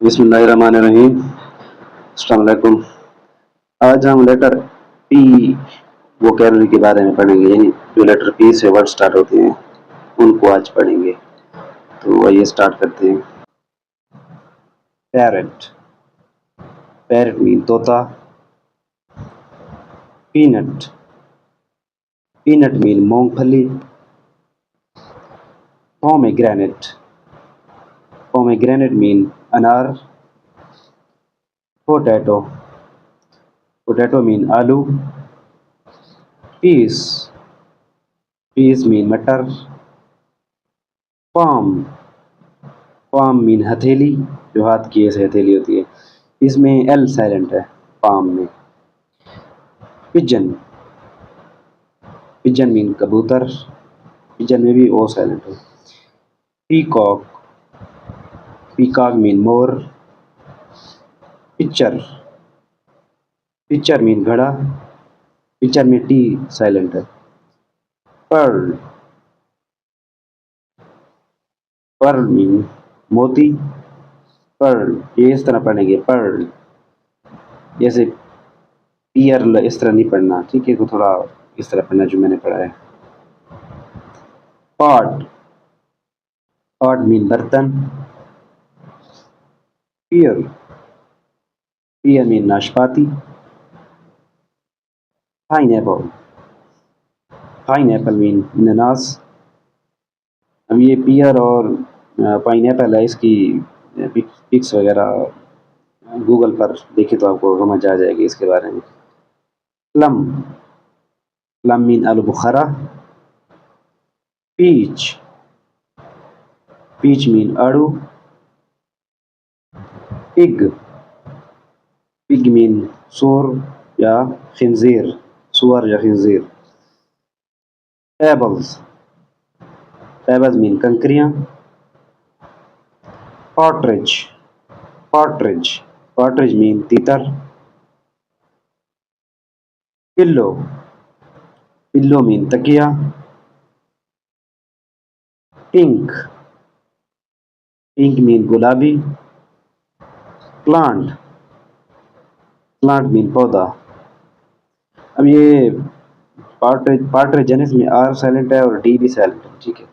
बिस्मिल्लाहिर्रहमानिर्रहीम। अस्सलाम वालेकुम। आज हम लेटर पी वोकैबुलरी के बारे में पढ़ेंगे, यानी जो लेटर पी से वर्ड स्टार्ट होते हैं उनको आज पढ़ेंगे। तो आइए स्टार्ट करते हैं। पैरेट, पैरेट मीन तोता। पीनट, पीनट मीन मूंगफली। पोमेग्रेनेट, पोमेग्रेनेट मीन अनार। पोटैटो, पोटैटो मीन आलू। पीस, पीस मीन मटर। पाम, पाम मीन हथेली, जो हाथ की ऐसे हथेली होती है, इसमें एल साइलेंट है पाम में। पिजन, पिजन मीन कबूतर, पिजन में भी ओ साइलेंट है। पीकॉक, पीकॉक मीन मोर। पिक्चर, पिक्चर मीन घड़ा, पिक्चर में टी साइलेंट है। पर्ल, पर्ल मीन मोती। पर्ल ये इस तरह पढ़ेंगे, पर्ल जैसे पियर इस तरह नहीं पढ़ना, ठीक है, को थोड़ा इस तरह पढ़ना जो मैंने पढ़ा है। पॉट, पॉट मीन बर्तन। पियर, पियर मीन नाशपाती। पाइनएप्पल, पाइनएप्पल मीन अनानास। अब ये पियर और पाइनएप्पल है, इसकी पिक्स वगैरह गूगल पर देखे तो आपको समझ आ जाएगी इसके बारे में। प्लम, प्लम मीन आलू बुखारा। पीच, पीच मीन आड़ू। पिग, पिग मीन सूर या खिंजीर, सुअर या खिंजीर। पेबल्स, पेबल्स मीन कंकरियाँ। पॉटरिज, पॉटरिज, पॉटरिज मीन तीतर। पिल्लो, पिल्लो मीन तकिया। पिंक, पिंक मीन गुलाबी। प्लांट, प्लांट मीन पौधा। अब ये पार्टरेज है, इसमें आर साइलेंट है और डी भी साइलेंट है, ठीक है।